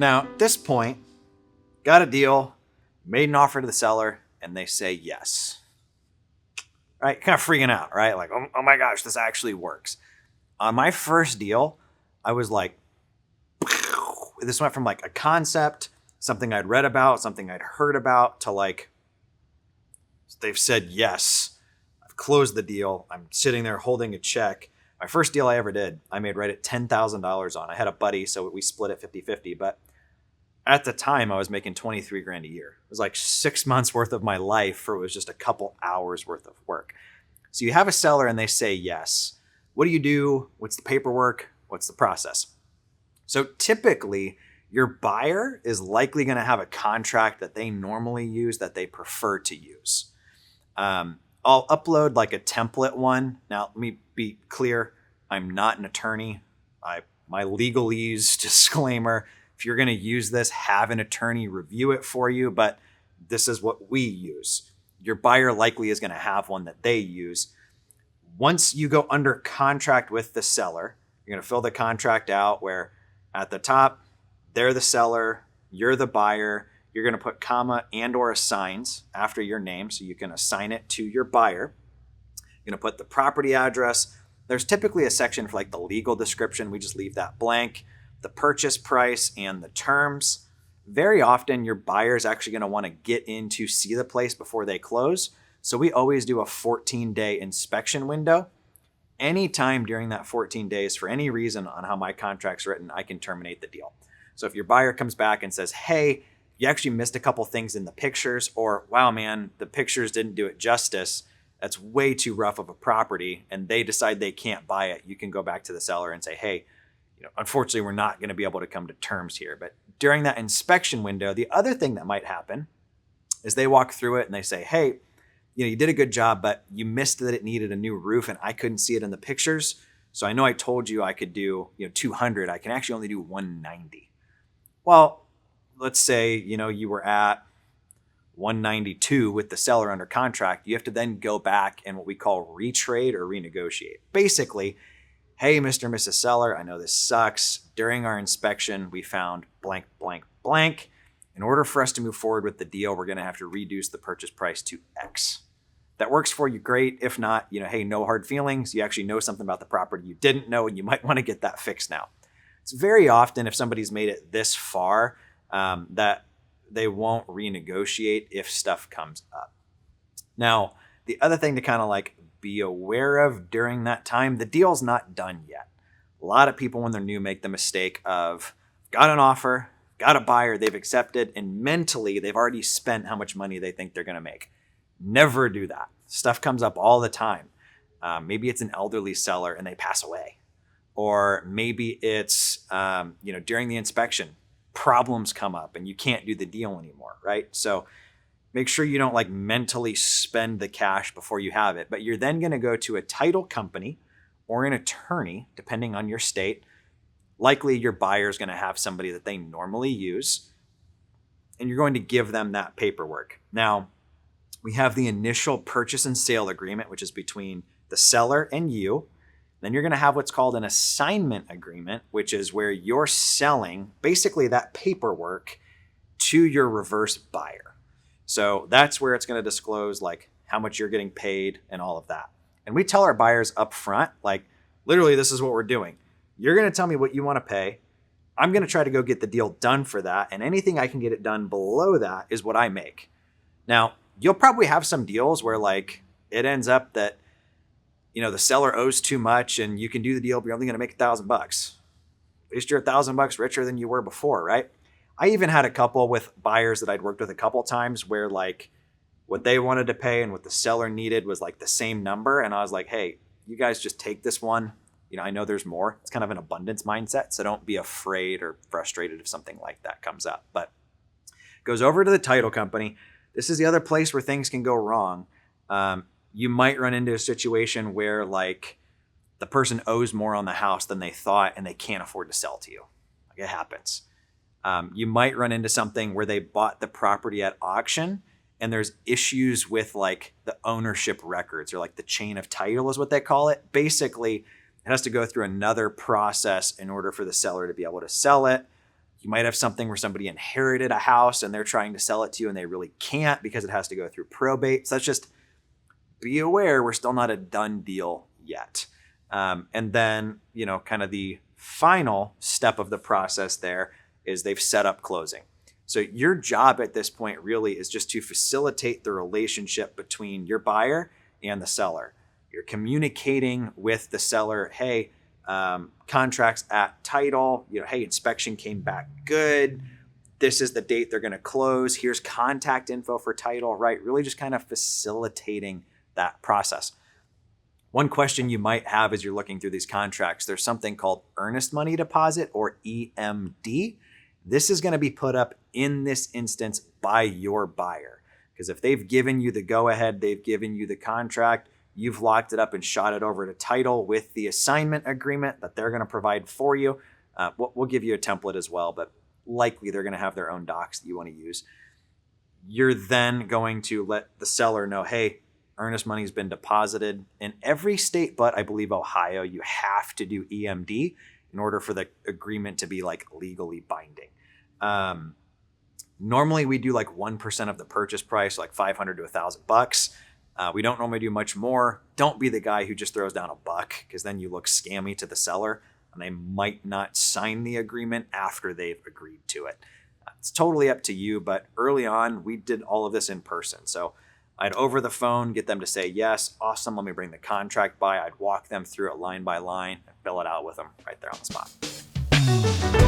Now, at this point, got a deal, made an offer to the seller, and they say yes. Right? Kind of freaking out, right? Like, oh my gosh, this actually works. On my first deal, I was like, this went from like a concept, something I'd read about, something I'd heard about, to like, they've said yes. I've closed the deal. I'm sitting there holding a check. My first deal I ever did, I made right at $10,000 on. I had a buddy, so we split it 50-50. But at the time, I was making 23 grand a year. It was like 6 months worth of my life for it was just a couple hours worth of work. So you have a seller and they say yes. What do you do? What's the paperwork? What's the process? So typically, your buyer is likely going to have a contract that they normally use that they prefer to use. I'll upload like a template one. Now, let me be clear. I'm not an attorney. My legalese disclaimer, if you're going to use this, have an attorney review it for you, but this is what we use. Your buyer likely is going to have one that they use. Once you go under contract with the seller, you're going to fill the contract out where at the top, they're the seller, you're the buyer. You're going to put comma and or assigns after your name so you can assign it to your buyer. You're going to put the property address. There's typically a section for like the legal description. We just leave that blank. The purchase price and the terms. Very often your buyer is actually going to want to get in to see the place before they close. So we always do a 14-day inspection window. Anytime during that 14 days, for any reason on how my contract's written, I can terminate the deal. So if your buyer comes back and says, hey, you actually missed a couple things in the pictures, or wow, man, the pictures didn't do it justice, that's way too rough of a property, and they decide they can't buy it, you can go back to the seller and say, hey, unfortunately, we're not going to be able to come to terms here. But during that inspection window, the other thing that might happen is they walk through it and they say, hey, you did a good job, but you missed that it needed a new roof and I couldn't see it in the pictures. So I know I told you I could do 200. I can actually only do 190. Well, let's say, you were at 192 with the seller under contract. You have to then go back and what we call retrade or renegotiate. Basically, hey, Mr. and Mrs. Seller, I know this sucks. During our inspection, we found blank, blank, blank. In order for us to move forward with the deal, we're going to have to reduce the purchase price to X. That works for you, great. If not, hey, no hard feelings. You actually know something about the property you didn't know, and you might want to get that fixed now. It's very often, if somebody's made it this far, that they won't renegotiate if stuff comes up. Now, the other thing to kind of like be aware of during that time, the deal's not done yet. A lot of people when they're new make the mistake of got an offer, got a buyer, they've accepted, and mentally they've already spent how much money they think they're going to make. Never do that. Stuff comes up all the time. Maybe it's an elderly seller and they pass away. Or maybe it's, during the inspection, problems come up and you can't do the deal anymore, right? So make sure you don't like mentally spend the cash before you have it. But you're then going to go to a title company or an attorney, depending on your state. Likely your buyer is going to have somebody that they normally use, and you're going to give them that paperwork. Now, we have the initial purchase and sale agreement, which is between the seller and you. Then you're going to have what's called an assignment agreement, which is where you're selling basically that paperwork to your reverse buyer. So that's where it's going to disclose like how much you're getting paid and all of that. And we tell our buyers up front, like literally this is what we're doing. You're going to tell me what you want to pay. I'm going to try to go get the deal done for that. And anything I can get it done below that is what I make. Now, you'll probably have some deals where like it ends up that, the seller owes too much and you can do the deal, but you're only going to make $1,000. At least you're $1,000 richer than you were before, right? I even had a couple with buyers that I'd worked with a couple times where like what they wanted to pay and what the seller needed was like the same number. And I was like, hey, you guys just take this one. I know there's more. It's kind of an abundance mindset. So don't be afraid or frustrated if something like that comes up. But it goes over to the title company. This is the other place where things can go wrong. You might run into a situation where like the person owes more on the house than they thought and they can't afford to sell to you. Like it happens. You might run into something where they bought the property at auction and there's issues with like the ownership records or like the chain of title is what they call it. Basically, it has to go through another process in order for the seller to be able to sell it. You might have something where somebody inherited a house and they're trying to sell it to you and they really can't because it has to go through probate. So that's just, be aware, we're still not a done deal yet. And then, kind of the final step of the process there is they've set up closing. So your job at this point really is just to facilitate the relationship between your buyer and the seller. You're communicating with the seller, hey, contracts at title, hey, inspection came back good. This is the date they're going to close. Here's contact info for title, right? Really just kind of facilitating that process. One question you might have as you're looking through these contracts, there's something called earnest money deposit, or EMD. This is going to be put up in this instance by your buyer. Because if they've given you the go-ahead, they've given you the contract, you've locked it up and shot it over to title with the assignment agreement that they're going to provide for you. We'll give you a template as well, but likely they're going to have their own docs that you want to use. You're then going to let the seller know, hey, earnest money has been deposited. In every state but I believe Ohio, you have to do EMD in order for the agreement to be like legally binding. Normally we do like 1% of the purchase price, like $500 to $1,000. We don't normally do much more. Don't be the guy who just throws down $1 because then you look scammy to the seller and they might not sign the agreement after they've agreed to it. It's totally up to you, but early on we did all of this in person. So I'd over the phone get them to say, yes, awesome, let me bring the contract by. I'd walk them through it line by line and fill it out with them right there on the spot.